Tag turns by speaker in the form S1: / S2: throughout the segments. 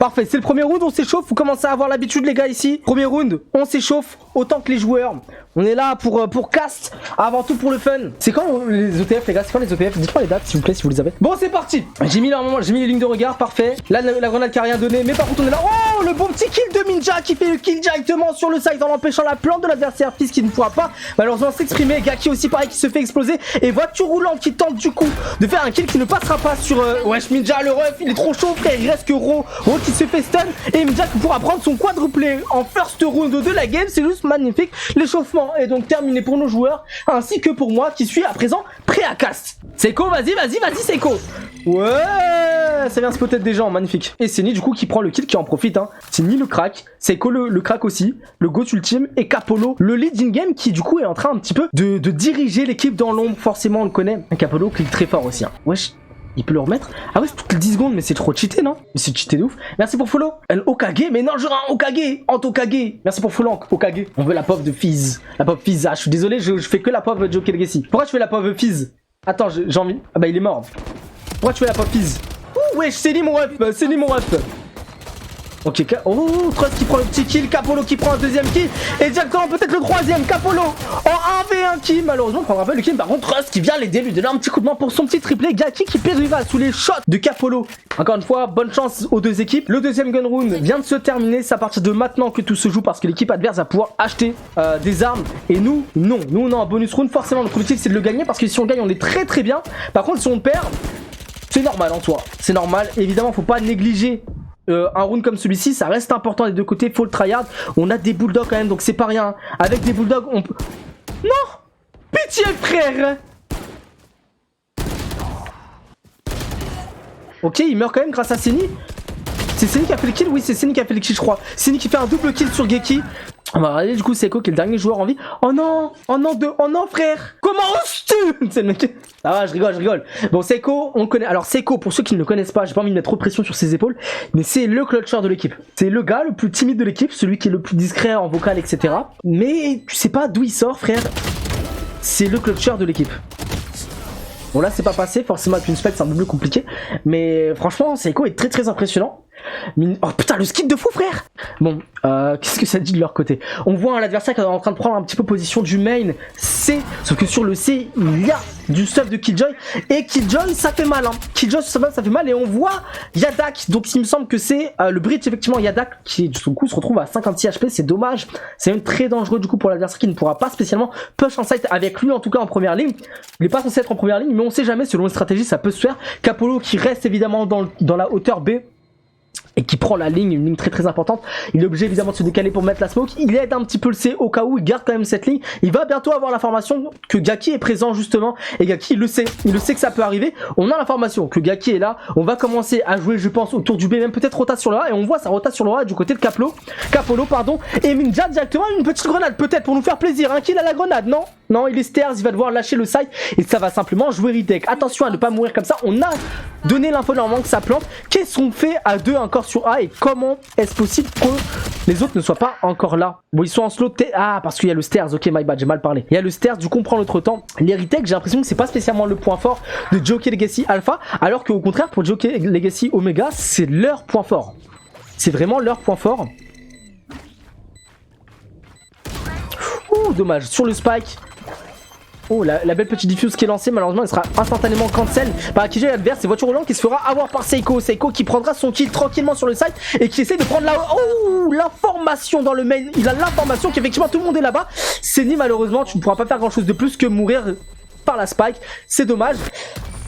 S1: Parfait, c'est le premier round, on s'échauffe, vous commencez à avoir l'habitude les gars ici. Premier round, on s'échauffe autant que les joueurs. On est là pour cast, avant tout pour le fun. C'est quand les OTF les gars, c'est quand les OTF? Dites-moi les dates s'il vous plaît si vous les avez. Bon c'est parti. J'ai mis les lignes de regard, parfait. Là la grenade qui a rien donné, mais par contre on est là. Oh le bon petit kill de Minja qui fait le kill directement sur le site en empêchant la plante de l'adversaire Fizz qui ne pourra pas malheureusement s'exprimer. Gaki aussi pareil qui se fait exploser. Et voiture roulante qui tente du coup de faire un kill qui ne passera pas sur wesh Minja le ref, il est trop chaud frère, il reste que Ro qui se fait stun. Et Minja qui pourra prendre son quadruplé en first round de la game, c'est juste magnifique. L'échauffement est donc terminé pour nos joueurs ainsi que pour moi qui suis à présent prêt à cast. Seiko, vas-y Seiko. Ouais, ça vient spotter des gens, magnifique. Et c'est Ni du coup qui prend le kill, qui en profite hein. C'est Ni le crack, Seiko le crack aussi, le GOAT ultime et Capolo le lead in game qui du coup est en train un petit peu de diriger l'équipe dans l'ombre, forcément on le connaît. Capolo clique très fort aussi hein. Wesh. Il peut le remettre. Ah ouais, c'est toutes les 10 secondes, mais c'est trop cheaté, non? Mais c'est cheaté de ouf. Merci pour follow. Un Okage, mais non, j'aurai un Okage. Antokage. Merci pour follow, Okage. On veut la pop de Fizz. La pop Fizz. Ah, je suis désolé, je fais que la pop de Joker Legacy. Pourquoi tu fais la pop de Fizz? Attends, j'ai envie. Ah bah, il est mort. Pourquoi tu fais la pop Fizz? Ouh, wesh, c'est Ni mon ref. C'est Ni mon ref. Ok, oh, Trust qui prend le petit kill, Capolo qui prend un deuxième kill, et directement peut-être le troisième, Capolo en 1v1 kill, malheureusement on prendra pas le kill, par contre Trust qui vient l'aider, lui donner un petit coup de main pour son petit triplé, Gaki qui périvale sous les shots de Capolo. Encore une fois, bonne chance aux deux équipes, le deuxième gun round vient de se terminer, c'est à partir de maintenant que tout se joue parce que l'équipe adverse va pouvoir acheter des armes, et nous, non, nous on a un bonus round, forcément notre objectif c'est de le gagner parce que si on gagne on est très bien, par contre si on perd, c'est normal en soi, c'est normal, évidemment faut pas négliger un round comme celui-ci, ça reste important des deux côtés, faut le tryhard. On a des bulldogs quand même, donc c'est pas rien. Avec des bulldogs, on peut... Non! Pitié, frère! Ok, il meurt quand même grâce à Seni. C'est Seni qui a fait le kill? Oui, c'est Seni qui a fait le kill, je crois. Seni qui fait un double kill sur Geki. On va regarder du coup Seiko qui est le dernier joueur en vie. Oh non, oh non frère. Comment oses-tu? C'est le mec. Ah ouais, je rigole. Bon Seiko, on le connaît. Alors Seiko, pour ceux qui ne le connaissent pas, j'ai pas envie de mettre trop de pression sur ses épaules, mais c'est le clutcher de l'équipe. C'est le gars le plus timide de l'équipe, celui qui est le plus discret en vocal, etc. Mais tu sais pas d'où il sort, frère. C'est le clutcher de l'équipe. Bon là c'est pas passé, forcément avec une spec c'est un peu plus compliqué. Mais franchement Seiko est très impressionnant. Oh putain le skip de fou frère. Bon qu'est-ce que ça dit de leur côté? On voit l'adversaire qui est en train de prendre un petit peu position du main C. Sauf que sur le C il y a du stuff de Killjoy. Et Killjoy ça fait mal hein. Killjoy ça fait mal. Et on voit Yadak. Donc il me semble que c'est le bridge effectivement Yadak qui du coup se retrouve à 56 HP. C'est dommage. C'est même très dangereux du coup pour l'adversaire qui ne pourra pas spécialement push en sight avec lui en tout cas en première ligne. Il est pas censé être en première ligne mais on sait jamais selon une stratégie ça peut se faire. Capolo qui reste évidemment dans la hauteur B et qui prend la ligne, une ligne très importante. Il est obligé évidemment de se décaler pour mettre la smoke. Il aide un petit peu le C au cas où, il garde quand même cette ligne. Il va bientôt avoir l'information que Gaki est présent justement. Et Gaki il le sait que ça peut arriver. On a l'information que Gaki est là. On va commencer à jouer je pense autour du B, même peut-être rota sur le A. Et on voit ça rota sur le A du côté de Capolo pardon. Et Minja directement une petite grenade peut-être pour nous faire plaisir. Un kill à la grenade, non? Non, il est stairs, il va devoir lâcher le side. Et ça va simplement jouer retake. Attention à ne pas mourir comme ça. On a donné l'info normalement que ça plante. Qu'est-ce qu'on fait à deux encore sur A et comment est-ce possible que les autres ne soient pas encore là? Bon, ils sont en slow. Ah, parce qu'il y a le stairs. Ok, my bad, j'ai mal parlé. Il y a le stairs, du coup, on prend notre temps. Les retakes, j'ai l'impression que c'est pas spécialement le point fort de Joker Legacy Alpha, alors qu'au contraire, pour Joker Legacy Omega, c'est leur point fort. C'est vraiment leur point fort. Ouh, dommage. Sur le spike. Oh, la belle petite diffuse qui est lancée, malheureusement elle sera instantanément cancel par Killjoy adverse. C'est voiture roulante qui se fera avoir par Seiko. Seiko qui prendra son kill tranquillement sur le site et qui essaie de prendre l'information dans le main. Il a l'information qu'effectivement tout le monde est là-bas. Seni, malheureusement tu ne pourras pas faire grand chose de plus que mourir par la spike. C'est dommage.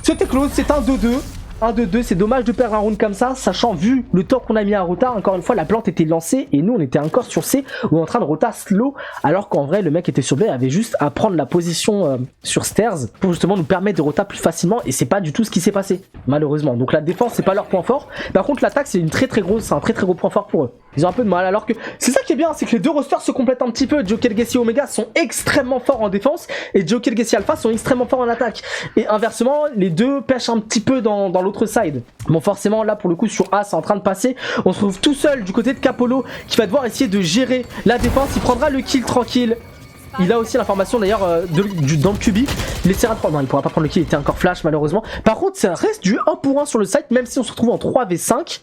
S1: C'était close, c'est un 2-2. 1-2-2, c'est dommage de perdre un round comme ça, sachant vu le temps qu'on a mis à rota, encore une fois la plante était lancée et nous on était encore sur C ou en train de rota slow, alors qu'en vrai le mec était sur B, avait juste à prendre la position sur stairs pour justement nous permettre de rota plus facilement et c'est pas du tout ce qui s'est passé malheureusement. Donc la défense c'est pas leur point fort, par contre l'attaque c'est un très gros point fort pour eux. Ils ont un peu de mal, alors que c'est ça qui est bien, c'est que les deux rosters se complètent un petit peu. Joker Legacy Omega sont extrêmement forts en défense et Joker Legacy Alpha sont extrêmement forts en attaque. Et inversement, les deux pêchent un petit peu dans l'autre side. Bon, forcément, là pour le coup, sur A, c'est en train de passer. On se trouve tout seul du côté de Capolo qui va devoir essayer de gérer la défense. Il prendra le kill tranquille. Il a aussi l'information d'ailleurs dans le cubi. Il essaiera de prendre. Non, il pourra pas prendre le kill, il était encore flash malheureusement. Par contre, ça reste du 1 pour 1 sur le site, même si on se retrouve en 3v5.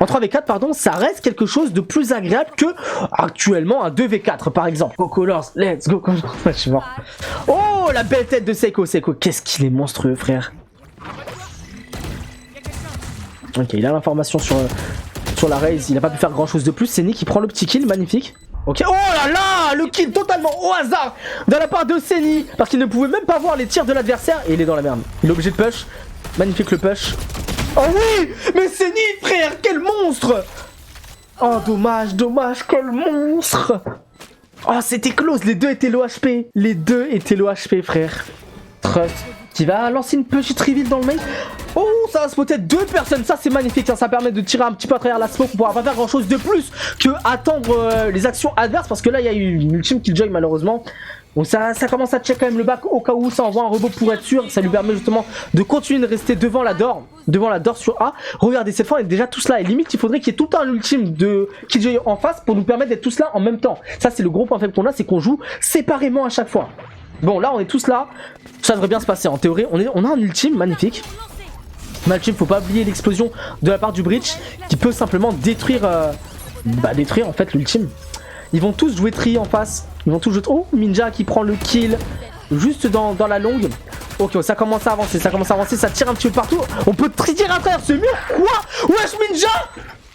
S1: En 3v4, pardon, ça reste quelque chose de plus agréable que actuellement un 2v4 par exemple. Go Colors, let's go Colors. Je suis mort. Oh, la belle tête de Seiko. Seiko, qu'est-ce qu'il est monstrueux, frère. Ok, il a l'information sur la raise, il a pas pu faire grand chose de plus. C'est Senny qui prend le petit kill, magnifique. Ok, oh là là, le kill totalement au hasard de la part de Senny, parce qu'il ne pouvait même pas voir les tirs de l'adversaire et il est dans la merde. Il est obligé de push, magnifique le push. Oh oui, mais Senny, frère, quel monstre. Oh dommage, dommage, quel monstre. Oh c'était close, les deux étaient low HP. Les deux étaient low HP, frère. Trust qui va lancer une petite reveal dans le main. Oh, ça va spotter deux personnes, ça c'est magnifique, ça permet de tirer un petit peu à travers la smoke. On pourra pas faire grand chose de plus que attendre les actions adverses, parce que là il y a eu une ultime killjoy malheureusement. Donc ça commence à check quand même le back au cas où ça envoie un robot pour être sûr. Ça lui permet justement de continuer de rester devant la door sur A. Regardez, cette fois on est déjà tous là, et limite il faudrait qu'il y ait tout un ultime de killjoy en face pour nous permettre d'être tous là en même temps. Ça c'est le gros point faible qu'on a, c'est qu'on joue séparément à chaque fois. Bon là on est tous là, ça devrait bien se passer en théorie. On a un ultime magnifique. Malchim, faut pas oublier l'explosion de la part du Breach qui peut simplement détruire détruire en fait l'ultime. Ils vont tous jouer tri en face. Ils vont tous jouer. Oh, Ninja qui prend le kill juste dans la longue. Ok, ça commence à avancer, ça tire un petit peu partout. On peut tirer à travers ce mur. Quoi? Wesh, Ninja.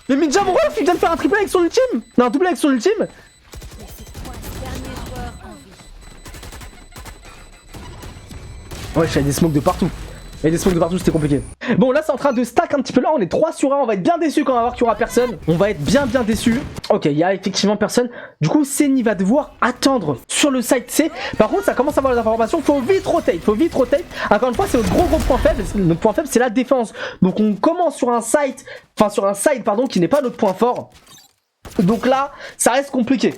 S1: Mais Ninja, mon ref, il vient de faire un triple avec son ultime. Non, un double avec son ultime. Ouais, il y a des smokes de partout. Il y a des smokes de partout, c'était compliqué. Bon, là, c'est en train de stack un petit peu là. On est 3 sur 1. On va être bien déçus quand on va voir qu'il y aura personne. On va être bien déçus. Ok, il y a effectivement personne. Du coup, Senny va devoir attendre sur le site C. Par contre, ça commence à avoir les informations. Faut vite rotate. Encore une fois, c'est notre gros point faible. Notre point faible, c'est la défense. Donc, on commence sur un site, pardon, qui n'est pas notre point fort. Donc là, ça reste compliqué.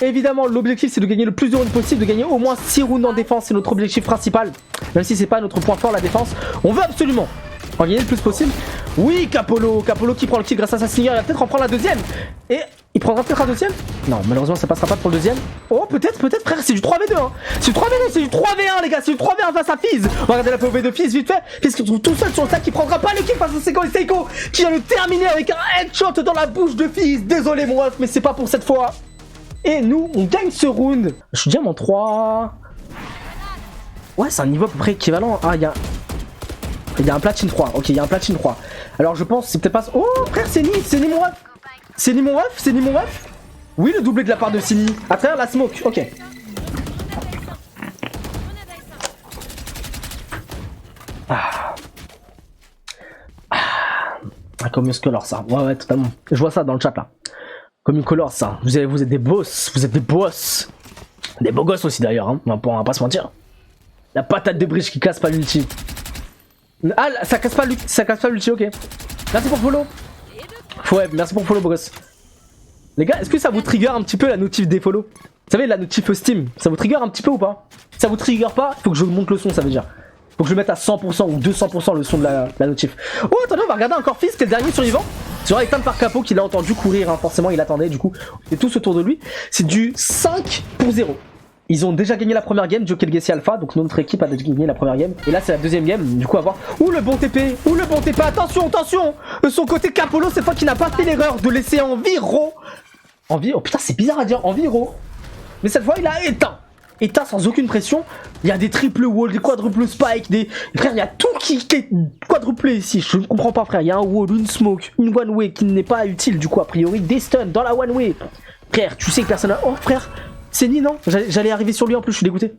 S1: Évidemment, l'objectif c'est de gagner le plus de rounds possible, de gagner au moins 6 rounds en défense, c'est notre objectif principal. Même si c'est pas notre point fort la défense, on veut absolument en gagner le plus possible. Oui, Capolo qui prend le kill grâce à sa signature, il va peut-être en prendre la deuxième. Et il prendra peut-être un deuxième. Non, malheureusement ça passera pas pour le deuxième. Oh, peut-être frère, c'est du 3v2 hein. C'est du 3v2, c'est du 3v1 les gars, c'est du 3v1 face à Fizz. On va regarder la POV de Fizz vite fait. Fizz qui se trouve tout seul sur le sac, qui prendra pas le kill face à Seiko qui vient le terminer avec un headshot dans la bouche de Fizz. Désolé mon ref, mais c'est pas pour cette fois. Et nous, on gagne ce round. Je suis déjà en 3. Ouais, c'est un niveau à peu près équivalent. Ah, il y a un platine 3. Ok, il y a un platine 3. Alors, je pense, c'est peut-être pas... Oh, frère, c'est Senny mon ref. C'est Senny mon ref. Oui, le doublé de la part de Senny. À travers la smoke. Ok. Comme une color ça. Ouais, totalement. Je vois ça dans le chat là. Comme une color ça. Vous êtes des boss. Des beaux gosses aussi d'ailleurs. Hein. On va pas se mentir. La patate de Breach qui casse pas l'ulti. Ah, ça casse pas l'ulti, ok. Merci pour follow. Ouais, merci pour follow, beau gosse. Les gars, est-ce que ça vous trigger un petit peu la notif des follow? Vous savez, la notif Steam, ça vous trigger un petit peu ou pas? Ça vous trigger pas? Faut que je monte le son, ça veut dire. Faut que je mette à 100% ou 200% le son de la notif. Oh, attendez, on va regarder encore Fizz, qui est le dernier survivant. C'est vrai, éteint par Capo qui l'a entendu courir, hein. Forcément il attendait, du coup, c'est tous autour de lui. C'est du 5 pour 0. Ils ont déjà gagné la première game, Joe Kelgessi Alpha, donc notre équipe a déjà gagné la première game. Et là c'est la deuxième game, du coup à voir. Ouh le bon TP, attention de son côté Capolo, cette fois qui n'a pas fait l'erreur de laisser Enviro. Oh putain c'est bizarre à dire, Enviro. Mais cette fois il a éteint sans aucune pression. Il y a des triple wall, des quadruple spike, frère il y a tout qui est quadruplé ici. Je ne comprends pas frère, il y a un wall, une smoke, une one way qui n'est pas utile du coup a priori, des stuns dans la one way. Frère tu sais que personne a... Oh frère, Senny non, j'allais arriver sur lui en plus, je suis dégoûté.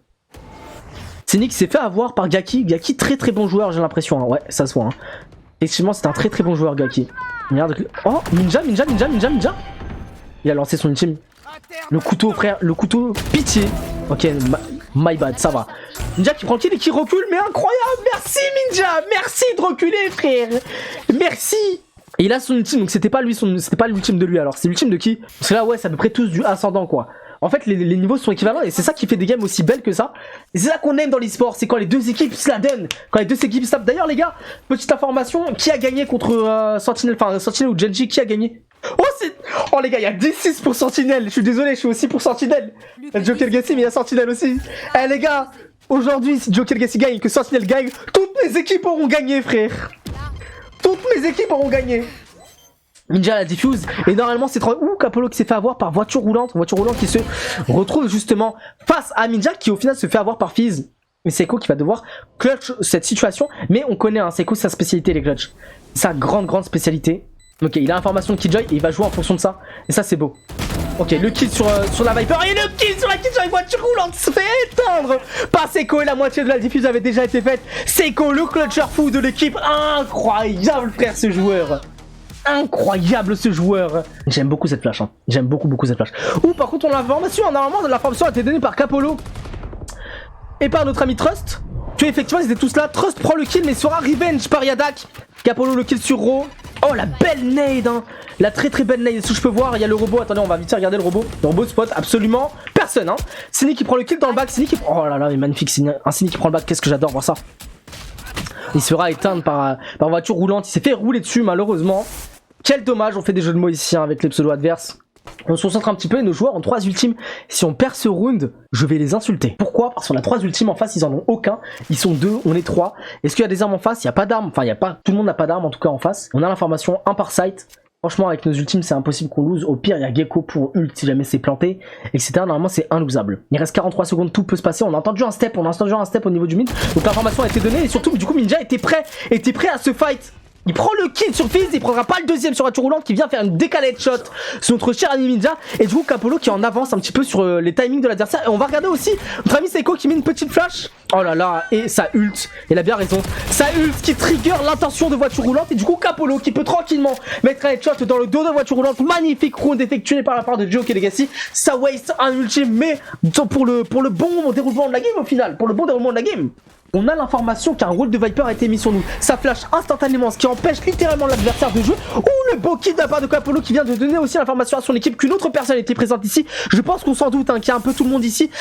S1: Senny qui s'est fait avoir par Gaki, très bon joueur j'ai l'impression, hein. Ouais ça se voit. Hein. Effectivement c'est un très bon joueur Gaki. Regarde, oh Ninja. Il a lancé son ultime. Le couteau frère, le couteau, pitié. Ok, my bad, ça va. Ninja qui prend le kill et qui recule, mais incroyable. Merci Ninja, merci de reculer frère. Merci. Et il a son ultime, donc c'était pas l'ultime de lui, alors c'est l'ultime de qui? Parce que là ouais c'est à peu près tous du ascendant quoi. En fait les niveaux sont équivalents et c'est ça qui fait des games aussi belles que ça. Et c'est ça qu'on aime dans l'e-sport, c'est quand les deux équipes se la donnent. Quand les deux équipes se tapent. D'ailleurs les gars, petite information, qui a gagné contre Sentinel ou Genji, qui a gagné? Oh, c'est... Oh les gars, il y a 10-6 pour Sentinelle. Je suis désolé, je suis aussi pour Sentinelle. Joker Gassi, mais il y a Sentinelle aussi. Eh les gars, aujourd'hui, si Joker Gassi gagne et que Sentinelle gagne, toutes mes équipes auront gagné, frère. Toutes mes équipes auront gagné. Ninja la diffuse et normalement c'est trop... Ouh, Capolo qui s'est fait avoir par voiture roulante qui se retrouve justement face à Ninja qui au final se fait avoir par Fizz. Mais Seiko qui va devoir clutch cette situation, mais on connaît, hein, Seiko sa spécialité les clutch. Sa grande spécialité. Ok, il a l'information de Killjoy et il va jouer en fonction de ça. Et ça c'est beau. Ok, le kill sur la Viper et le kill sur la Killjoy voiture roulante se fait éteindre par Seiko et la moitié de la diffuse avait déjà été faite. Seiko le clutcher fou de l'équipe, incroyable frère ce joueur. Incroyable ce joueur. J'aime beaucoup cette flash, hein. J'aime beaucoup cette flash. Ouh, par contre on a l'information, normalement l'information a été donnée par Capolo et par notre ami Trust. Que effectivement ils étaient tous là. Trust prend le kill mais sera revenge par Yadak. Capolo le kill sur Ro. Oh la belle nade, hein. La très belle nade. Est-ce que je peux voir? Il y a le robot, attendez on va vite regarder le robot. Le robot spot absolument personne, hein. Sini qui prend le kill dans le back. Sini qui... Oh là là, il est magnifique. Un Sini qui prend le back, qu'est-ce que j'adore voir ça. Il sera éteint par voiture roulante. Il s'est fait rouler dessus malheureusement. Quel dommage, on fait des jeux de mots ici hein, avec les pseudos adverses. On se concentre un petit peu et nos joueurs ont 3 ultimes. Si on perd ce round, je vais les insulter. Pourquoi? Parce qu'on a 3 ultimes en face, ils en ont aucun. Ils sont 2, on est 3. Est-ce qu'il y a des armes en face? Il n'y a pas d'armes. Enfin, il y a pas. Tout le monde n'a pas d'armes en tout cas en face. On a l'information 1 par site. Franchement, avec nos ultimes, c'est impossible qu'on lose. Au pire, il y a Gecko pour ult si jamais c'est planté, etc. Normalement, c'est inlosable. Il reste 43 secondes, tout peut se passer. On a entendu un step, au niveau du mid. Donc l'information a été donnée et surtout, du coup, Ninja était prêt à se fight. Il prend le kill sur Fizz, il prendra pas le deuxième sur voiture roulante qui vient faire une décalée de shot sur notre cher ami Ninja. Et du coup Capolo qui en avance un petit peu sur les timings de l'adversaire. Et on va regarder aussi notre ami Seiko qui met une petite flash. Oh là là, et ça ult, il a bien raison. Ça ult qui trigger l'intention de voiture roulante. Et du coup Capolo qui peut tranquillement mettre un headshot dans le dos de voiture roulante. Magnifique round effectué par la part de Joker Legacy. Ça waste un ultime mais pour le bon déroulement de la game au final. Pour le bon déroulement de la game. On a l'information qu'un rôle de Viper a été mis sur nous. Ça flash instantanément, ce qui empêche littéralement l'adversaire de jouer. Ouh, le beau kill de la part de Capolo qui vient de donner aussi l'information à son équipe qu'une autre personne était présente ici. Je pense qu'on s'en doute, hein, qu'il y a un peu tout le monde ici.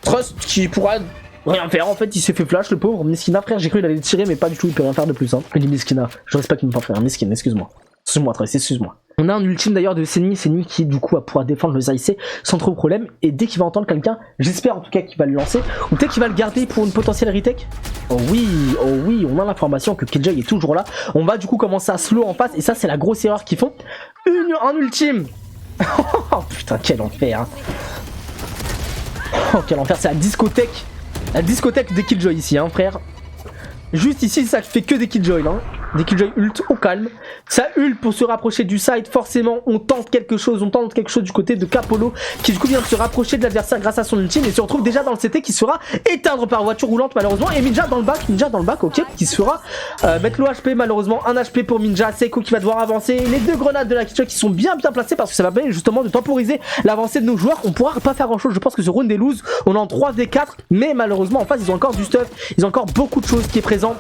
S1: Trust qui pourra rien faire, en fait, il s'est fait flash, le pauvre. Miskina, frère, j'ai cru qu'il allait tirer, mais pas du tout, il peut rien faire de plus. Hein. Il dit Miskina, je respecte mon frère, Miskin, excuse-moi. Excuse-moi, Trace, excuse-moi. On a un ultime d'ailleurs de Senni qui du coup va pouvoir défendre le Zaïsé sans trop de problème. Et dès qu'il va entendre quelqu'un, j'espère en tout cas qu'il va le lancer, ou peut-être qu'il va le garder pour une potentielle retake. Oh oui, on a l'information que Killjoy est toujours là. On va du coup commencer à slow en face, et ça c'est la grosse erreur qu'ils font. Un ultime. Oh putain, quel enfer. Hein. Oh quel enfer, c'est la discothèque. La discothèque des Killjoy ici, hein frère. Juste ici, ça fait que des Killjoy, hein. Des Killjoy ult au calme. Ça ult pour se rapprocher du side. Forcément, on tente quelque chose du côté de Capolo qui du coup vient de se rapprocher de l'adversaire grâce à son ultime et se retrouve déjà dans le CT qui sera éteindre par voiture roulante malheureusement. Et Ninja dans le back, ok, qui se fera mettre le HP malheureusement. Un HP pour Ninja. Seiko qui va devoir avancer. Les 2 grenades de la Killjoy qui sont bien placées parce que ça va permettre justement de temporiser l'avancée de nos joueurs. On pourra pas faire grand chose. Je pense que ce round est loose. On est en 3v4, mais malheureusement en face ils ont encore du stuff. Ils ont encore beaucoup de choses qui est présent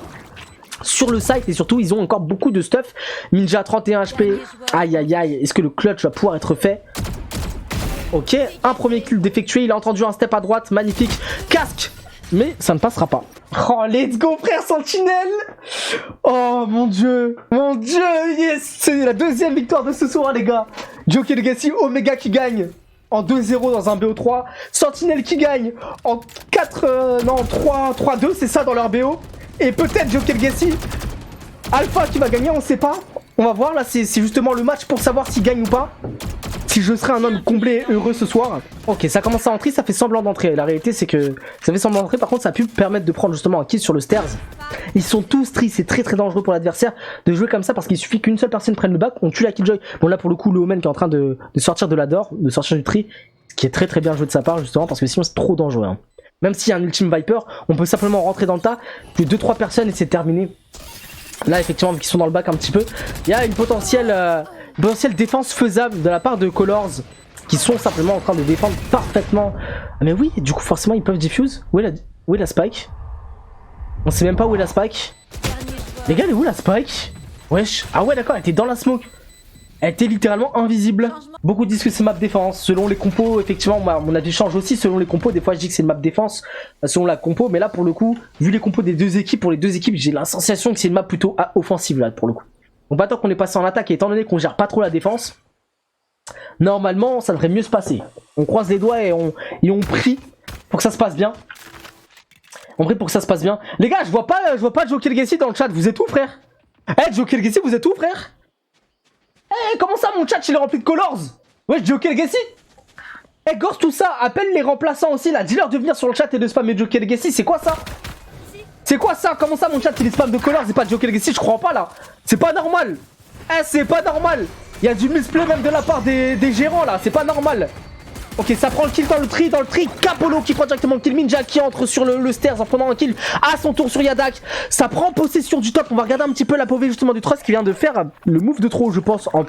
S1: sur le site et surtout ils ont encore beaucoup de stuff. Ninja 31 HP. Aïe aïe aïe. Est-ce que le clutch va pouvoir être fait? Ok, un premier kill d'effectuer. Il a entendu un step à droite. Magnifique. Casque. Mais ça ne passera pas. Oh let's go frère Sentinelle. Oh mon dieu. Mon dieu. Yes. C'est la deuxième victoire de ce soir les gars. Joker Legacy Omega qui gagne en 2-0 dans un BO3. Sentinelle qui gagne en 3-2 c'est ça dans leur BO. Et peut-être Joker Legacy Alpha qui va gagner, on sait pas. On va voir là, c'est justement le match pour savoir s'il gagne ou pas. Si je serai un homme comblé et heureux ce soir. Ok, ça commence à entrer, ça fait semblant d'entrer. La réalité c'est que ça fait semblant d'entrer, par contre ça a pu permettre de prendre justement un kill sur le stairs. Ils sont tous tristes, c'est très dangereux pour l'adversaire de jouer comme ça parce qu'il suffit qu'une seule personne prenne le back, on tue la Killjoy. Bon là pour le coup le Omen qui est en train de sortir de la door, de sortir du tri, ce qui est très bien joué de sa part justement parce que sinon c'est trop dangereux. Hein. Même s'il y a un ultime Viper, on peut simplement rentrer dans le tas, plus 2-3 personnes et c'est terminé. Là effectivement vu qu'ils sont dans le back un petit peu, il y a une potentielle défense faisable de la part de Colors qui sont simplement en train de défendre parfaitement. Ah, mais oui, du coup forcément ils peuvent diffuse. Où est la spike? On sait même pas où est la spike. Les gars, elle est où la spike? Wesh. Ah ouais d'accord, elle était dans la smoke. Elle était littéralement invisible. Beaucoup disent que c'est map défense. Selon les compos, effectivement, mon avis change aussi selon les compos. Des fois, je dis que c'est une map défense selon la compo. Mais là, pour le coup, vu les compos des deux équipes, pour les deux équipes, j'ai la sensation que c'est une map plutôt offensive là, pour le coup. Donc, maintenant qu'on est passé en attaque et étant donné qu'on gère pas trop la défense, normalement ça devrait mieux se passer. On croise les doigts et on prie pour que ça se passe bien. On prie pour que ça se passe bien. Les gars, je vois pas Joker Legacy dans le chat. Vous êtes où, frère? Eh, Joker Legacy, vous êtes où, frère? Eh, comment ça, mon chat, il est rempli de colors? Ouais, Joker Legacy. Eh, Gorse, tout ça, appelle les remplaçants aussi, là. Dis-leur de venir sur le chat et de spammer Joker Legacy. C'est quoi ça? C'est quoi ça? Comment ça, mon chat, il est spam de colors et pas de Joker Legacy? Je crois pas, là. C'est pas normal. Eh, c'est pas normal. Il y a du misplay même de la part des gérants, là. C'est pas normal. Ok, ça prend le kill dans le tri. Capolo qui prend directement le kill. Minja qui entre sur le stairs en prenant un kill à son tour sur Yadak. Ça prend possession du top. On va regarder un petit peu la pauvre justement du Trust qui vient de faire le move de trop, je pense, en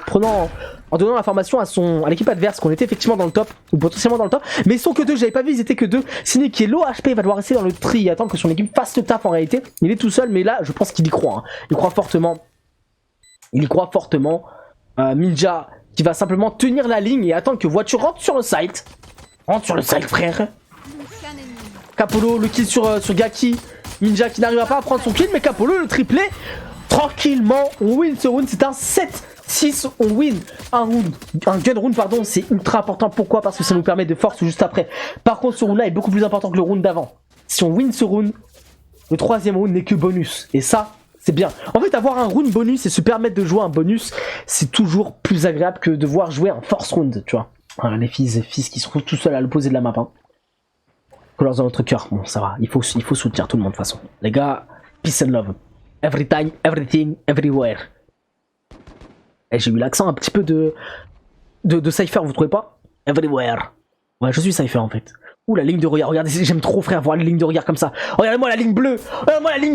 S1: donnant l'information à l'équipe adverse qu'on était effectivement dans le top, ou potentiellement dans le top. Mais ils sont que deux, j'avais pas vu, ils étaient que deux. Cynic qui est low HP, il va devoir rester dans le tri et attendre que son équipe fasse le taf en réalité. Il est tout seul, mais là, je pense qu'il y croit. Hein. Il croit fortement. Minja qui va simplement tenir la ligne et attendre que voiture rentre sur le site. Rentre sur le site, frère. Capolo, le kill sur Gaki. Minja qui n'arrive pas à prendre son kill, mais Capolo, le triplé. Tranquillement, on win ce round. C'est un 7-6, on win un gun round, pardon. C'est ultra important. Pourquoi? Parce que ça nous permet de force juste après. Par contre, ce round-là est beaucoup plus important que le round d'avant. Si on win ce round, le troisième round n'est que bonus. Et ça, c'est bien. En fait, avoir un round bonus et se permettre de jouer un bonus, c'est toujours plus agréable que de devoir jouer un force round, tu vois. Voilà, les fils qui se trouvent tout seuls à l'opposé de la map. Hein. Colors dans notre cœur. Bon, ça va. Il faut soutenir tout le monde de toute façon. Les gars, peace and love. Every time, everything, everywhere. Et j'ai eu l'accent un petit peu de Cypher, vous trouvez pas? Everywhere. Ouais, je suis Cypher en fait. Ouh, la ligne de regard, regardez, j'aime trop, frère, voir la ligne de regard comme ça. Regardez-moi la ligne bleue,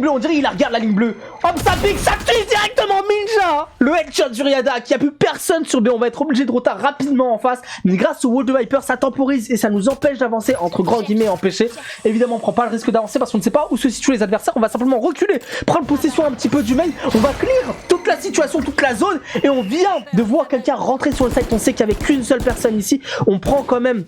S1: on dirait il la regarde la ligne bleue. Hop, ça pique, ça tue directement Minja. Le headshot sur Yadak, il n'y a plus personne sur B, on va être obligé de rotar rapidement en face. Mais grâce au wall de Viper, ça temporise et ça nous empêche d'avancer, entre grands guillemets, empêcher. Évidemment, on prend pas le risque d'avancer parce qu'on ne sait pas où se situent les adversaires. On va simplement reculer, prendre possession un petit peu du main. On va clear toute la situation, toute la zone. Et on vient de voir quelqu'un rentrer sur le site. On sait qu'il n'y avait qu'une seule personne ici. On prend quand même...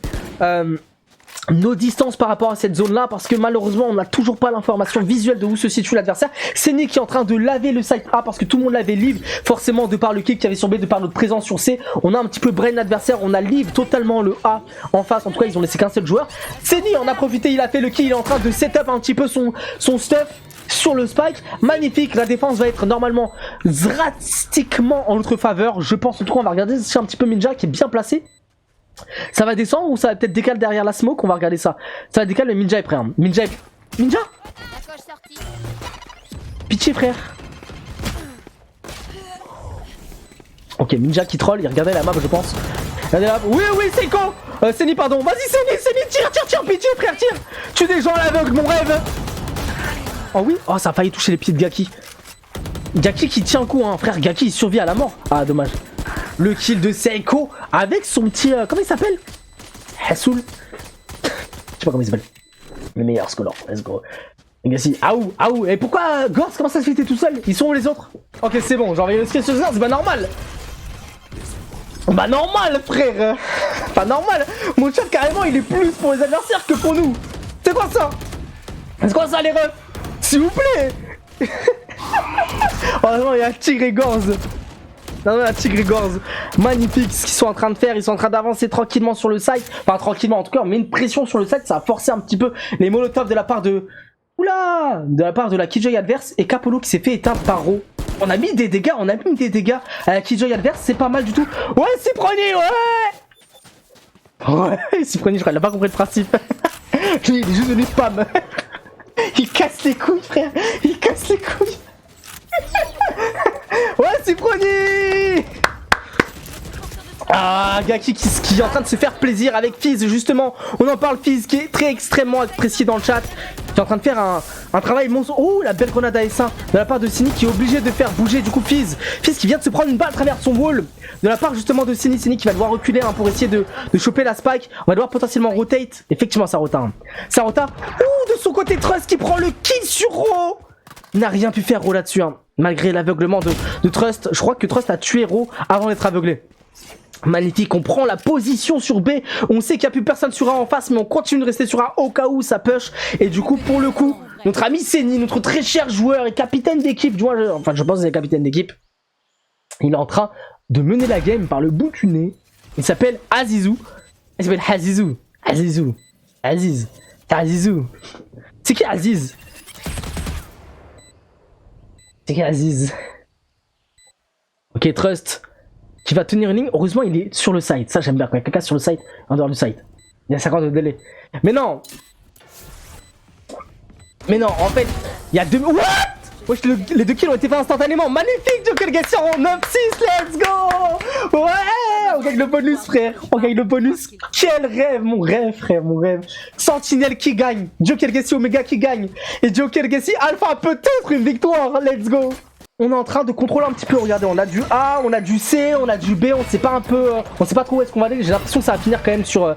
S1: nos distances par rapport à cette zone là parce que malheureusement on n'a toujours pas l'information visuelle de où se situe l'adversaire. Cynic qui est en train de laver le site A parce que tout le monde l'avait live forcément de par le kick qui avait sur B, de par notre présence sur C. On a un petit peu brain l'adversaire, on a live totalement le A en face, en tout cas ils ont laissé qu'un seul joueur. Cynic en a profité, il a fait le kill, il est en train de setup un petit peu son stuff sur le spike. Magnifique, la défense va être normalement drastiquement en notre faveur, je pense. En tout cas on va regarder si un petit peu Minja qui est bien placé. Ça va descendre ou ça va peut-être décaler derrière la smoke? On va regarder ça. Ça va décaler mais Minja est prêt. Hein. Minja Pitié frère. Ok, Minja qui troll, il regardait la map je pense. Regardez la map. Oui, Seiko Seni pardon. Vas-y Seni, tire, pitié frère, tire. Tue des gens à l'aveugle, mon rêve. Oh oui. Oh ça a failli toucher les pieds de Gaki. Gaki qui tient un coup hein, frère. Gaki il survit à la mort. Ah dommage. Le kill de Seiko avec son petit... comment il s'appelle? Hassoul. Je sais pas comment il s'appelle. Le meilleur scolar. Let's go. Legacy. Aou. Et pourquoi Gorse, comment ça se fait que t'es tout seul? Ils sont où les autres? Ok c'est bon, j'ai envoyé le skill sur ça, c'est pas normal. Bah normal frère. Pas normal. Mon chat carrément il est plus pour les adversaires que pour nous. C'est quoi ça? C'est quoi ça les refs? S'il vous plaît. Oh non, il y a Tigre et Gorse. Non, la Tigre et Gorse, magnifique ce qu'ils sont en train de faire, ils sont en train d'avancer tranquillement sur le site, enfin tranquillement en tout cas, on met une pression sur le site, ça a forcé un petit peu les molotovs de la part de... Oula, de la part de la Killjoy adverse et Capolo qui s'est fait éteindre par Ro. On a mis des dégâts, à la Killjoy adverse, c'est pas mal du tout. Ouais, Cyproni, ouais Cyproni, je crois, il a pas compris le principe. Lui, il est juste venu spam. Il casse les couilles, frère, il casse les couilles. Ouais, Cyproni. Ah, Gaki qui est en train de se faire plaisir avec Fizz, justement. On en parle, Fizz qui est très extrêmement apprécié dans le chat. Qui est en train de faire un travail monstre. Oh, la belle grenade AS1 de la part de Cynic qui est obligé de faire bouger du coup Fizz. Fizz qui vient de se prendre une balle à travers son wall. De la part justement de Cynic. Cynic qui va devoir reculer hein, pour essayer de choper la spike. On va devoir potentiellement rotate. Effectivement, ça rota. Hein. Ça rota. Ouh, de son côté, Trust qui prend le kill sur Ro. Il n'a rien pu faire Ro là-dessus. Hein. Malgré l'aveuglement de Trust. Je crois que Trust a tué Ro avant d'être aveuglé. Magnifique, on prend la position sur B. On sait qu'il n'y a plus personne sur A en face, mais on continue de rester sur A au cas où ça push. Et du coup, pour le coup, notre ami Seni, notre très cher joueur et capitaine d'équipe, enfin je pense que c'est le capitaine d'équipe, il est en train de mener la game par le bout du nez. Il s'appelle Azizou. Il s'appelle Azizou. Azizou. Aziz. Azizou. C'est qui Aziz? C'est qui Aziz? Ok, Trust. Qui va tenir une ligne. Heureusement, il est sur le site. Ça, j'aime bien. Quand il y a quelqu'un sur le site, en dehors du site. Il y a 50 de délai. Mais non. Mais non, en fait, il y a deux... What? Wesh, les 2 kills ont été faits instantanément. Magnifique, Joker Gassi en 9-6, let's go. Ouais, on gagne le bonus, frère. On gagne le bonus. Quel rêve, mon rêve, frère, mon rêve. Sentinelle qui gagne. Joker Gassi Omega qui gagne. Et Joker Gassi Alpha, peut-être une victoire. Let's go. On est en train de contrôler un petit peu, regardez, on a du A, on a du C, on a du B, on sait pas un peu, on sait pas trop où est-ce qu'on va aller, j'ai l'impression que ça va finir quand même sur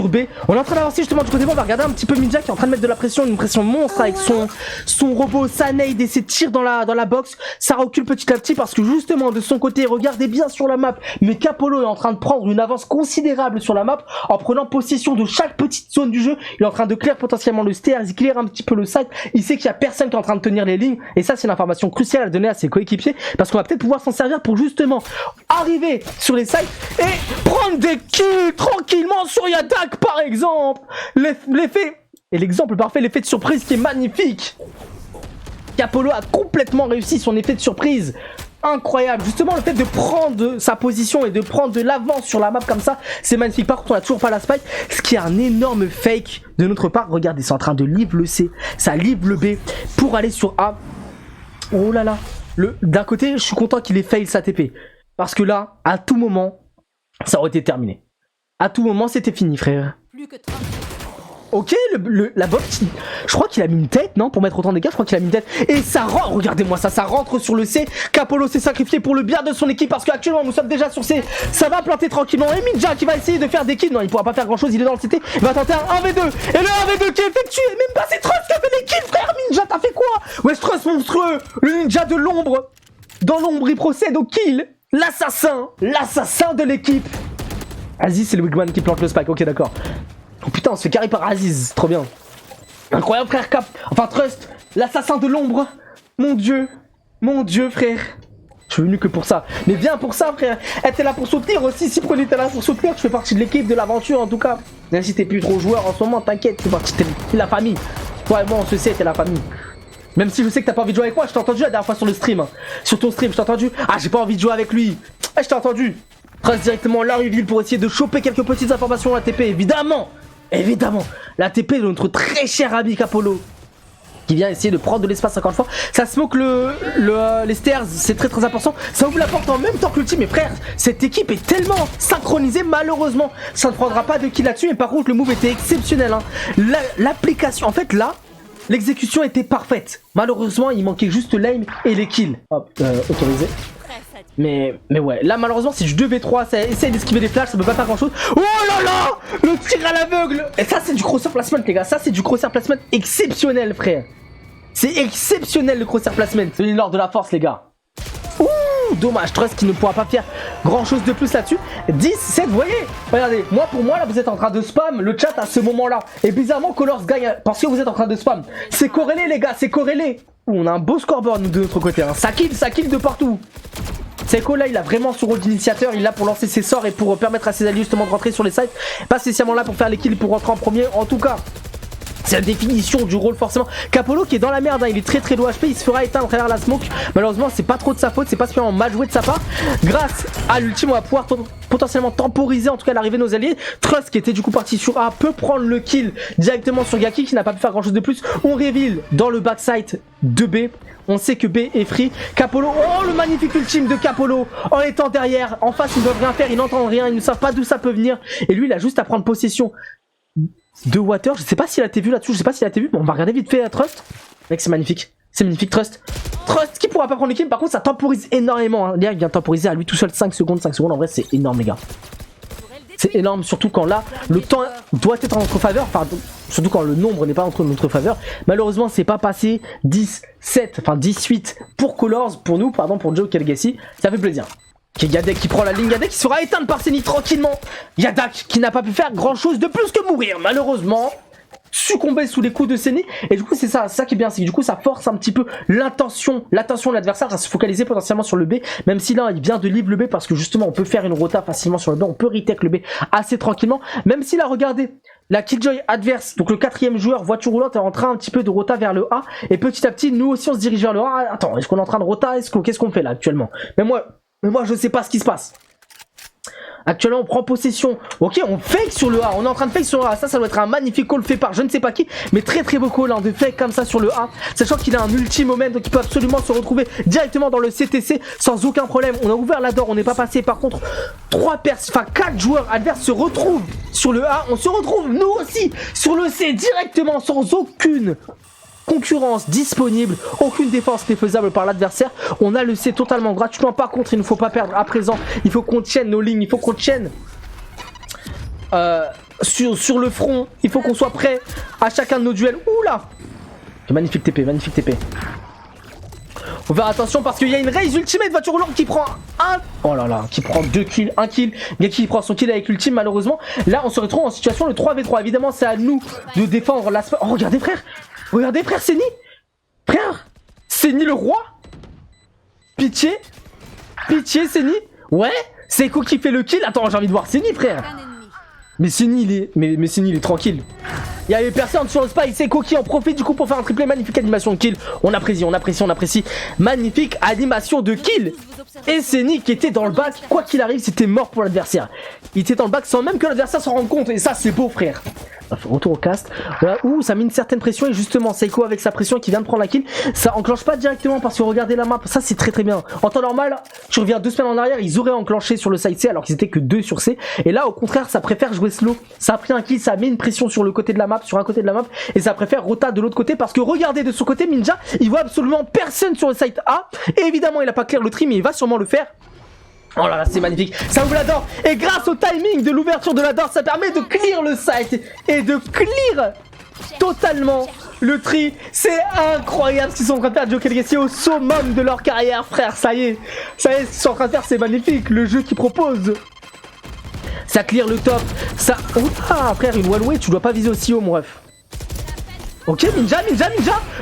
S1: B. On est en train d'avancer justement du côté bas, on va regarder un petit peu Midja qui est en train de mettre de la pression, une pression monstre avec son robot Sanade et ses tirs dans la box. Ça recule petit à petit parce que justement de son côté, regardez bien sur la map, mais Capolo est en train de prendre une avance considérable sur la map en prenant possession de chaque petite zone du jeu. Il est en train de clear potentiellement le stairs, il clear un petit peu le site, il sait qu'il y a personne qui est en train de tenir les lignes et ça c'est une information cruciale à donner à ses coéquipiers parce qu'on va peut-être pouvoir s'en servir pour justement arriver sur les sites et prendre des kills tranquillement sur Yadak par exemple. L'effet et l'exemple parfait, l'effet de surprise qui est magnifique. Capolo a complètement réussi son effet de surprise. Incroyable, justement le fait de prendre sa position et de prendre de l'avance sur la map comme ça, c'est magnifique. Par contre on a toujours pas la spike, ce qui est un énorme fake de notre part. Regardez, c'est en train de livre le C, ça livre le B pour aller sur A. Oh là là, d'un côté je suis content qu'il ait fail sa TP, parce que là, à tout moment, ça aurait été terminé. À tout moment c'était fini, frère. Plus que 30. Ok, la bot, je crois qu'il a mis une tête, non? Pour mettre autant de dégâts, je crois qu'il a mis une tête. Et ça rentre, regardez-moi ça, ça rentre sur le C. Capolo s'est sacrifié pour le bien de son équipe parce qu'actuellement nous sommes déjà sur C. Ça va planter tranquillement. Et Midja qui va essayer de faire des kills. Non, il pourra pas faire grand chose, il est dans le CT. Il va tenter un 1v2. Et le 1v2 qui est effectué. Même pas c'est Trust qui a fait les kills, frère. Ninja, t'as fait quoi? Ouais, Trust monstrueux. Le ninja de l'ombre. Dans l'ombre, il procède au kill. L'assassin de l'équipe. Aziz, c'est le Wigman qui plante le spike. Ok, d'accord. Oh putain, on se fait carry par Aziz, trop bien. Incroyable frère Cap, enfin Trust, l'assassin de l'ombre. Mon dieu frère. Je suis venu que pour ça, mais bien pour ça frère. Elle était là pour soutenir aussi, si Prony était là pour soutenir, tu fais partie de l'équipe, de l'aventure en tout cas. Même si t'es plus trop joueur en ce moment, t'inquiète, tu fais partie de la famille. Toi et moi on se sait, t'es la famille. Même si je sais que t'as pas envie de jouer avec moi, je t'ai entendu la dernière fois sur le stream. Sur ton stream, je t'ai entendu. Ah j'ai pas envie de jouer avec lui. Ah je t'ai entendu. Trust directement la reveal pour essayer de choper quelques petites informations à la TP, évidemment. Évidemment, la TP de notre très cher ami Capolo qui vient essayer de prendre de l'espace encore une fois. Ça smoke les stairs, c'est très très important. Ça ouvre la porte en même temps que l'ultime. Mais frère, cette équipe est tellement synchronisée, malheureusement, ça ne prendra pas de kill là-dessus. Mais par contre, le move était exceptionnel. Hein. L'application, en fait là, l'exécution était parfaite. Malheureusement, il manquait juste l'aim et les kills. Hop, autorisé. Mais ouais, là malheureusement c'est du 2v3, ça essaye d'esquiver des flashs, ça peut pas faire grand chose. Oh là là, le tir à l'aveugle. Et ça c'est du crosshair placement les gars, ça c'est du crosshair placement exceptionnel frère. C'est exceptionnel le crosshair placement, c'est l'or de la force les gars. Ouh, dommage, Trust qui ne pourra pas faire grand chose de plus là-dessus. 10, 7, vous voyez, regardez, pour moi là vous êtes en train de spam le chat à ce moment là. Et bizarrement Colors gagne parce que vous êtes en train de spam. C'est corrélé les gars, c'est corrélé. Ouh, on a un beau scoreboard de notre côté, hein. Ça kill de partout. Seiko là il a vraiment son rôle d'initiateur, il est là pour lancer ses sorts et pour permettre à ses alliés justement de rentrer sur les sites. Pas spécialement là pour faire les kills pour rentrer en premier, en tout cas c'est la définition du rôle forcément. Capolo qui est dans la merde, hein, il est très low HP, il se fera éteindre à travers la smoke. Malheureusement c'est pas trop de sa faute, c'est pas spécialement mal joué de sa part. Grâce à l'ultime on va pouvoir potentiellement temporiser en tout cas l'arrivée de nos alliés. Trust qui était du coup parti sur A peut prendre le kill directement sur Gaki qui n'a pas pu faire grand chose de plus. On reveal dans le backside de B. On sait que B est free. Capolo, oh le magnifique ultime de Capolo en étant derrière. En face ils ne doivent rien faire, ils n'entendent rien, ils ne savent pas d'où ça peut venir. Et lui il a juste à prendre possession de Water. Je sais pas s'il a été vu là-dessus, je sais pas s'il a été vu. Bon on va regarder vite fait à Trust. Mec c'est magnifique Trust. Trust qui pourra pas prendre l'équipe, par contre ça temporise énormément. Hein. Là il vient temporiser à lui tout seul 5 secondes en vrai c'est énorme les gars. C'est énorme, surtout quand là, le temps doit être en notre faveur, enfin, surtout quand le nombre n'est pas en notre faveur. Malheureusement, c'est pas passé 10-7, enfin 18 pour Colors, pour nous, pardon, pour Joe Kelgassi. Ça fait plaisir. Yadak qui prend la ligne, Yadak qui sera éteinte par Seni tranquillement. Yadak qui n'a pas pu faire grand chose de plus que mourir, malheureusement. succomber sous les coups de Senny. Et du coup c'est ça qui est bien, c'est que du coup ça force un petit peu l'attention de l'adversaire à se focaliser potentiellement sur le B, même si là il vient de live le B parce que justement on peut faire une rota facilement sur le B, on peut retake le B assez tranquillement, même si là regardez, la Killjoy adverse, donc le 4ème joueur voiture roulante est en train un petit peu de rota vers le A, et petit à petit nous aussi on se dirige vers le A. Attends, est-ce qu'on est en train de rota, qu'est-ce qu'on fait là actuellement? Mais moi je sais pas ce qui se passe. Actuellement on prend possession. Ok, on fake sur le A. On est en train de fake sur le A. Ça doit être un magnifique call fait par je ne sais pas qui, mais très beau call hein, de fake comme ça sur le A. Sachant qu'il a un ultime moment, donc il peut absolument se retrouver directement dans le CTC sans aucun problème. On a ouvert la door, on n'est pas passé. Par contre, 4 joueurs adverses se retrouvent sur le A. On se retrouve nous aussi sur le C directement sans aucune concurrence disponible, aucune défense n'est faisable par l'adversaire. On a le C totalement gratuitement. Par contre il ne faut pas perdre à présent, il faut qu'on tienne nos lignes, il faut qu'on tienne sur le front, il faut qu'on soit prêt à chacun de nos duels. Oula, magnifique TP, magnifique TP. Faut faire attention parce qu'il y a une raise ultimate voiture roulante qui prend qui prend 2 kills, 1 kill. Gaki prend son kill avec l'ultime malheureusement. Là on se retrouve en situation de 3v3. Évidemment c'est à nous de défendre la... Oh regardez frère, regardez frère Senny. Frère Senny le roi. Pitié Senny. Ouais, Seiko qui fait le kill. Attends, j'ai envie de voir Senny frère. Mais Senny il est... Mais Senny il est tranquille. Il y avait personne sur le spy, Seiko qui en profite du coup pour faire un triplé. Magnifique animation de kill. On apprécie. Magnifique animation de kill. Et Senny qui était dans le bac, quoi qu'il arrive, c'était mort pour l'adversaire. Il était dans le bac sans même que l'adversaire s'en rende compte. Et ça c'est beau frère. Retour au cast. Voilà, ouh, ça met une certaine pression. Et justement, Seiko avec sa pression qui vient de prendre la kill, ça enclenche pas directement parce que regardez la map. Ça c'est très bien. En temps normal, tu reviens 2 semaines en arrière, ils auraient enclenché sur le side C alors qu'ils étaient que 2 sur C. Et là au contraire, ça préfère jouer slow. Ça a pris un kill, ça met une pression sur le côté de la map, sur un côté de la map. Et ça préfère rota de l'autre côté parce que regardez de son côté, Ninja, il voit absolument personne sur le site A. Et évidemment, il a pas clair le tri, mais il va sûrement le faire. Oh là là, c'est magnifique, ça ouvre la door. Et grâce au timing de l'ouverture de la door, ça permet de clear le site et de clear totalement le tri. C'est incroyable ce qu'ils sont en train de faire. Joker Legacy au summum de leur carrière, frère. Ça y est, ce qu'ils sont en train de faire, c'est magnifique. Le jeu qu'ils proposent, ça clear le top. Ça... Oh, ah, frère, une one way, tu dois pas viser aussi haut, mon ref. Ok, Ninja.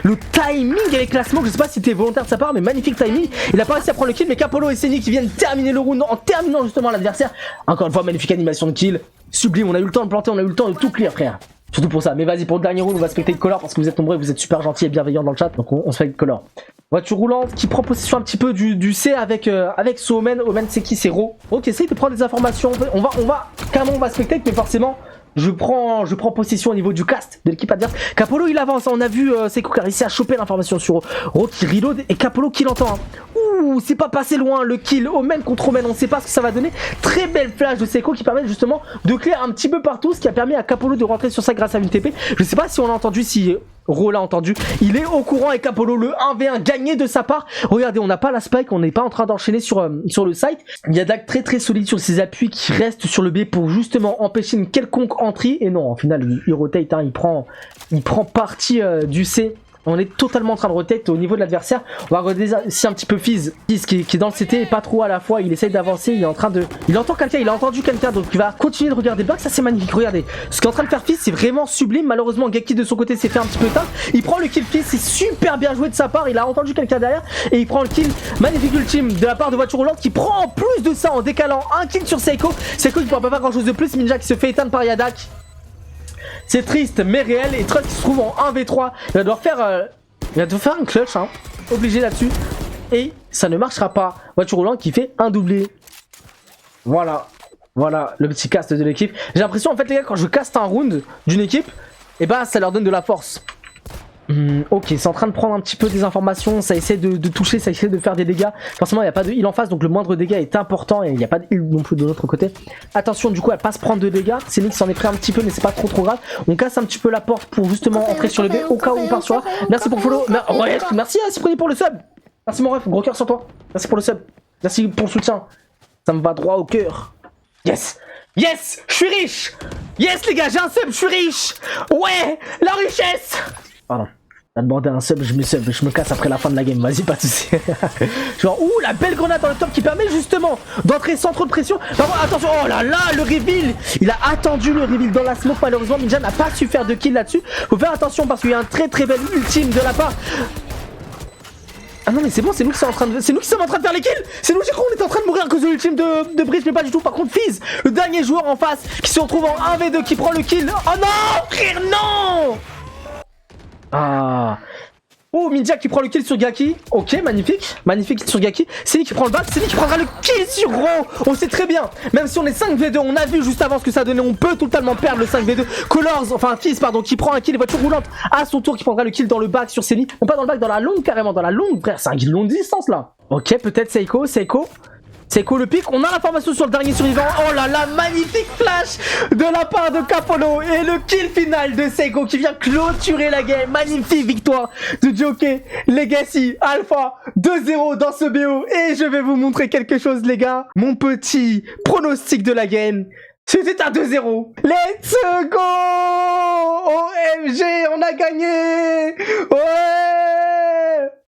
S1: Le timing avec la smoke, je sais pas si c'était volontaire de sa part, mais magnifique timing. Il a pas réussi à prendre le kill, mais Capolo et Senny qui viennent terminer le round en terminant justement l'adversaire. Encore une fois, magnifique animation de kill. Sublime, on a eu le temps de planter, on a eu le temps de tout clear, frère. Surtout pour ça. Mais vas-y, pour le dernier round, on va specter de color parce que vous êtes nombreux, vous êtes super gentils et bienveillants dans le chat. Donc on se fait de color. Voiture roulante qui prend possession un petit peu du C avec son Omen. Omen, c'est qui? C'est Ro. Ok, essaye de prendre des informations. On va carrément, on va specter, mais forcément. Je prends possession au niveau du cast de l'équipe adverse. Capolo il avance, on a vu Seiko qui a réussi à choper l'information sur Ro qui reload et Capolo qui l'entend. Ouh, c'est pas passé loin le kill Omen contre Omen, on sait pas ce que ça va donner. Très belle flash de Seiko qui permet justement de clear un petit peu partout, ce qui a permis à Capolo de rentrer sur ça grâce à une TP. Je sais pas si on l'a entendu, si Ro l'a entendu. Il est au courant et Capolo le 1v1 gagné de sa part. Regardez, on n'a pas la spike, on n'est pas en train d'enchaîner sur le site. Il y a Dak très solide sur ses appuis qui restent sur le B pour justement empêcher une quelconque entrée. Et non, en final, il rotate, hein, il prend partie du C. On est totalement en train de rotate au niveau de l'adversaire. On va regarder ici un petit peu Fizz qui est dans le CT et pas trop à la fois. Il essaye d'avancer, il est en train de... Il entend quelqu'un, il a entendu quelqu'un, donc il va continuer de regarder back. Ça c'est magnifique, regardez. Ce qu'est en train de faire Fizz, c'est vraiment sublime. Malheureusement, Gaki de son côté s'est fait un petit peu tard. Il prend le kill Fizz, c'est super bien joué de sa part. Il a entendu quelqu'un derrière et il prend le kill. Magnifique ultime de la part de voiture roulante qui prend en plus de ça en décalant un kill sur Seiko. Seiko qui pourra pas faire grand chose de plus. Ninja qui se fait éteindre par Yadak. C'est triste mais réel et Trust qui se trouve en 1v3. Il va devoir faire un clutch, hein, obligé là-dessus. Et ça ne marchera pas. Voiture roulante qui fait un doublé. Voilà le petit cast de l'équipe. J'ai l'impression en fait les gars, quand je caste un round d'une équipe, et bah ça leur donne de la force. Ok, c'est en train de prendre un petit peu des informations, ça essaie de toucher, ça essaie de faire des dégâts. Forcément il n'y a pas de heal en face, donc le moindre dégât est important et il n'y a pas de heal non plus de l'autre côté. Attention du coup à pas se prendre de dégâts, Senny s'en est pris un petit peu mais c'est pas trop grave. On casse un petit peu la porte pour justement entrer sur le B au cas où on part sur là. Merci pour follow, ouais, merci à Cyprien pour le sub. Merci mon ref, gros cœur sur toi. Merci pour le sub, merci pour le soutien. Ça me va droit au cœur. Yes, je suis riche. Yes les gars, j'ai un sub, je suis riche. Ouais, la richesse. Pardon. T'as demandé un sub, je me casse après la fin de la game, vas-y, pas de soucis. Genre, ouh, la belle grenade dans le top qui permet justement d'entrer sans trop de pression. Par contre, attention, oh là là, le reveal. Il a attendu le reveal dans la smoke, malheureusement, Ninja n'a pas su faire de kill là-dessus. Faut faire attention parce qu'il y a un très très bel ultime de la part. Ah non mais c'est bon, c'est nous qui sommes en train de faire les kills. C'est nous, j'ai cru qu'on était en train de mourir à cause de l'ultime de Breach, mais pas du tout. Par contre Fizz, le dernier joueur en face qui se retrouve en 1v2 qui prend le kill. Oh non, frère, non. Ah. Oh, Ninja qui prend le kill sur Gaki. Ok, magnifique. Magnifique kill sur Gaki. C'est lui qui prend le back. C'est lui qui prendra le kill sur Ro. On sait très bien. Même si on est 5v2, on a vu juste avant ce que ça donnait. On peut totalement perdre le 5v2. Colors, enfin Fizz, pardon, qui prend un kill, voiture roulante. À son tour, qui prendra le kill dans le back sur Céline. Non, pas dans le back, dans la longue, carrément. Dans la longue, frère. C'est un kill longue distance là. Ok, peut-être Seiko. Seiko le pic, on a l'information sur le dernier survivant. Oh là là, magnifique flash de la part de Capolo. Et le kill final de Seiko qui vient clôturer la game. Magnifique victoire de Joker Legacy Alpha 2-0 dans ce BO. Et je vais vous montrer quelque chose les gars. Mon petit pronostic de la game. C'était un 2-0. Let's go! OMG, on a gagné! Ouais!